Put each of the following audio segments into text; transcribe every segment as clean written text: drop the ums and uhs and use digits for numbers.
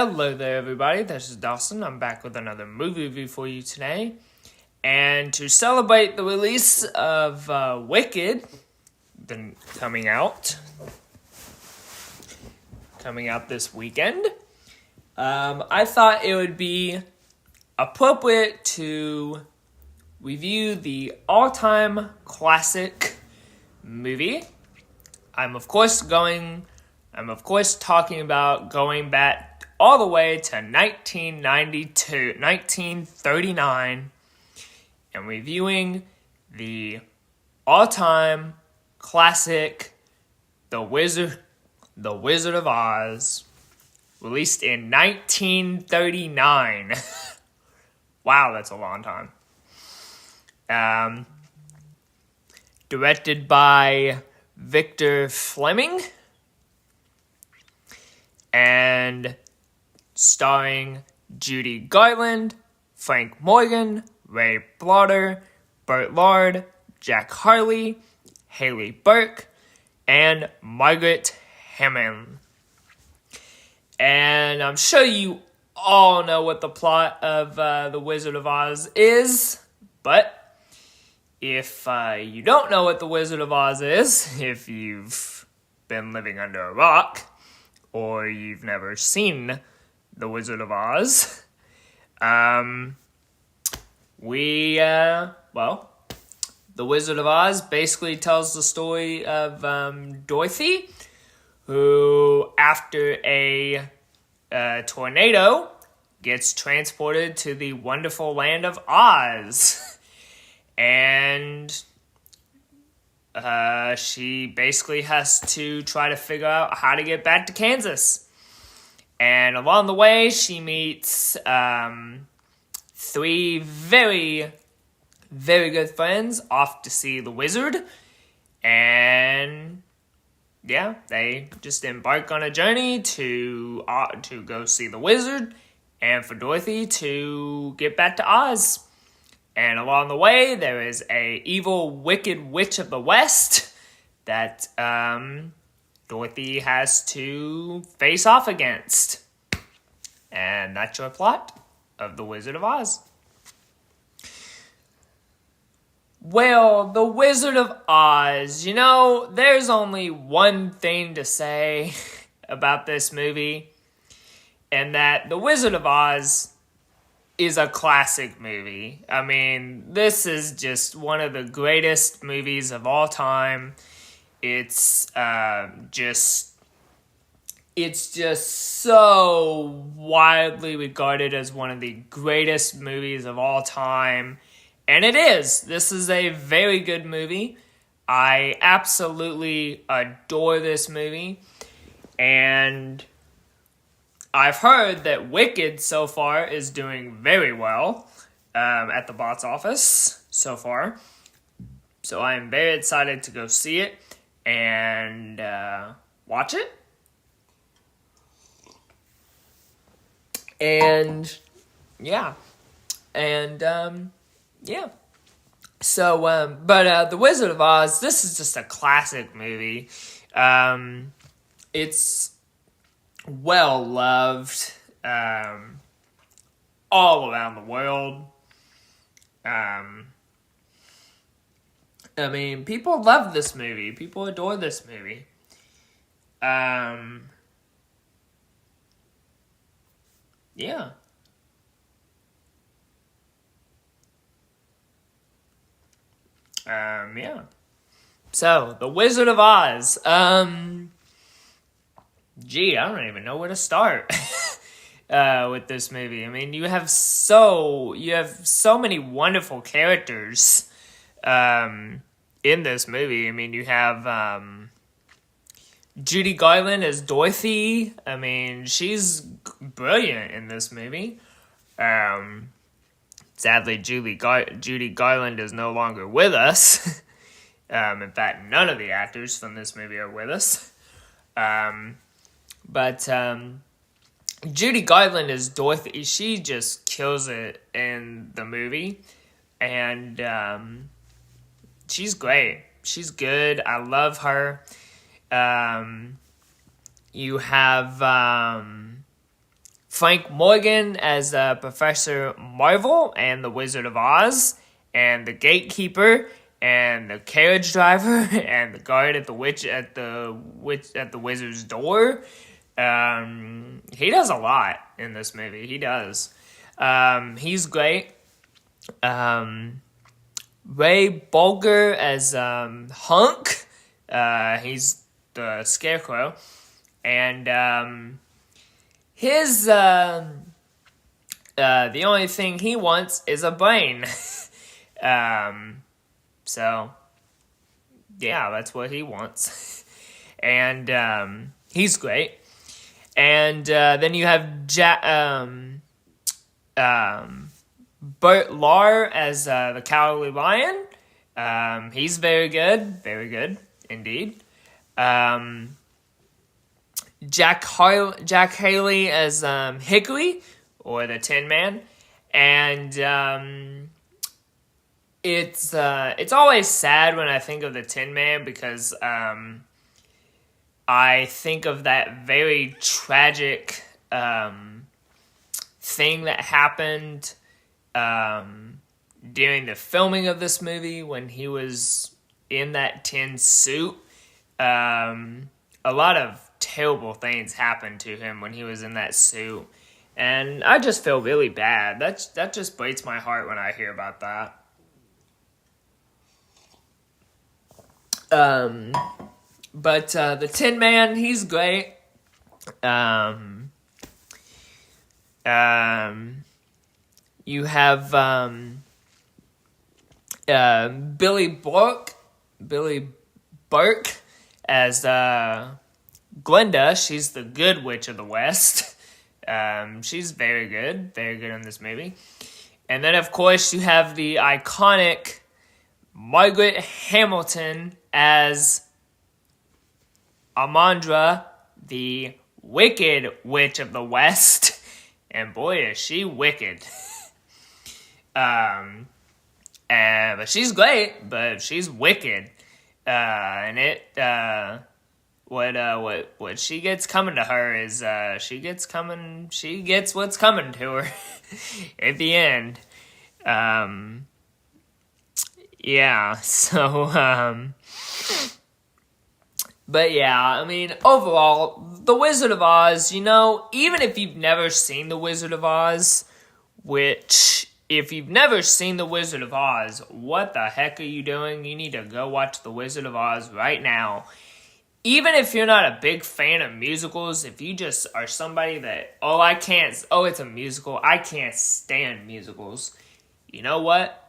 Hello there, everybody. This is Dawson. I'm back with another movie review for you today. And to celebrate the release of Wicked, coming out this weekend, I thought it would be appropriate to review the all-time classic movie. I'm of course talking about going back all the way to 1939, and reviewing the all-time classic, The Wizard of Oz, released in 1939. Wow, that's a long time. Directed by Victor Fleming, and starring Judy Garland, Frank Morgan, Ray Blotter, Burt Lard, Jack Harley, Haley Burke, and Margaret Hammond. And I'm sure you all know what the plot of The Wizard of Oz is, but if you don't know what The Wizard of Oz is, if you've been living under a rock, or you've never seen The Wizard of Oz, The Wizard of Oz basically tells the story of Dorothy, who, after a tornado, gets transported to the wonderful land of Oz. And she basically has to try to figure out how to get back to Kansas. And along the way, she meets three very, very good friends off to see the wizard. And yeah, they just embark on a journey to go see the wizard, and for Dorothy to get back to Oz. And along the way, there is a evil, wicked witch of the West that Dorothy has to face off against. And that's your plot of The Wizard of Oz. Well, The Wizard of Oz, there's only one thing to say about this movie, and that The Wizard of Oz is a classic movie. I mean, this is just one of the greatest movies of all time. It's just so widely regarded as one of the greatest movies of all time. And it is. This is a very good movie. I absolutely adore this movie. And I've heard that Wicked so far is doing very well at the box office so far. So I am very excited to go see it and watch it. And yeah. So, The Wizard of Oz, this is just a classic movie. It's well loved all around the world. People love this movie. People adore this movie. Yeah. So, The Wizard of Oz. I don't even know where to start with this movie. I mean, you have so many wonderful characters in this movie. I mean, you have Judy Garland as Dorothy. I mean, she's brilliant in this movie. Sadly, Judy Garland is no longer with us. In fact, none of the actors from this movie are with us. But Judy Garland as Dorothy. She just kills it in the movie. And she's great. She's good. I love her. You have Frank Morgan as Professor Marvel and the Wizard of Oz, and the gatekeeper, and the carriage driver, and the guard at the wizard's door. He does a lot in this movie. He does. He's great. Ray Bolger as Hunk. He's the Scarecrow, and his the only thing he wants is a brain. So yeah, that's what he wants. And he's great. And then you have Bert Lahr as the Cowardly Lion. He's very good indeed. Jack Haley as Hickory, or the Tin Man, and it's always sad when I think of the Tin Man, because I think of that very tragic thing that happened during the filming of this movie when he was in that tin suit. A lot of terrible things happened to him when he was in that suit, and I just feel really bad. That just breaks my heart when I hear about that. But the Tin Man, he's great. You have Billy Burke as Glinda. She's the good witch of the West. She's very good in this movie. And then, of course, you have the iconic Margaret Hamilton as Amandra, the wicked witch of the West. And boy, is she wicked. But she's great, but she's wicked. And what she gets coming to her is she gets what's coming to her at the end. Yeah, so but yeah, I mean, overall, The Wizard of Oz, even if you've never seen The Wizard of Oz, which, if you've never seen The Wizard of Oz, what the heck are you doing? You need to go watch The Wizard of Oz right now. Even if you're not a big fan of musicals, if you just are somebody that, it's a musical, I can't stand musicals. You know what?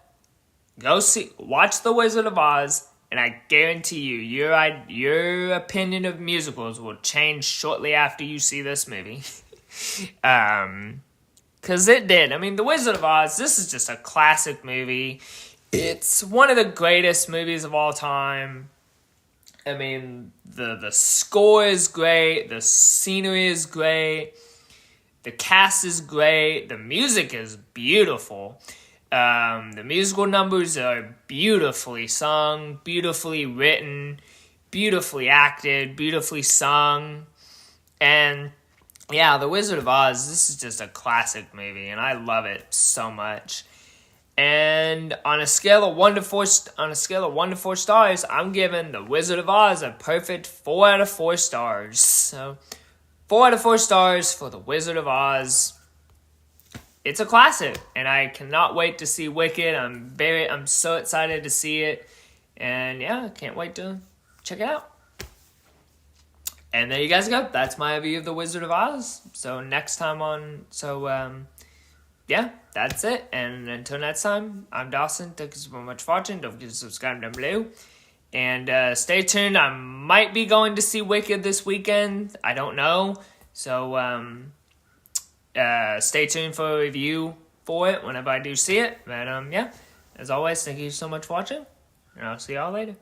Watch The Wizard of Oz, and I guarantee you, your opinion of musicals will change shortly after you see this movie. Because it did. I mean, The Wizard of Oz, this is just a classic movie. It's one of the greatest movies of all time. I mean, the score is great, the scenery is great, the cast is great, the music is beautiful. The musical numbers are beautifully sung, beautifully written, beautifully acted, beautifully sung. And yeah, The Wizard of Oz, this is just a classic movie, and I love it so much. And on a scale of 1 to 4 stars, I'm giving The Wizard of Oz a perfect 4 out of 4 stars. So 4 out of 4 stars for The Wizard of Oz. It's a classic, and I cannot wait to see Wicked. I'm so excited to see it, and yeah, I can't wait to check it out. And there you guys go. That's my review of The Wizard of Oz. So next time yeah, that's it. And until next time, I'm Dawson. Thank you so much for watching. Don't forget to subscribe down below. And stay tuned. I might be going to see Wicked this weekend. I don't know. So stay tuned for a review for it whenever I do see it. But yeah, as always, thank you so much for watching. And I'll see y'all later.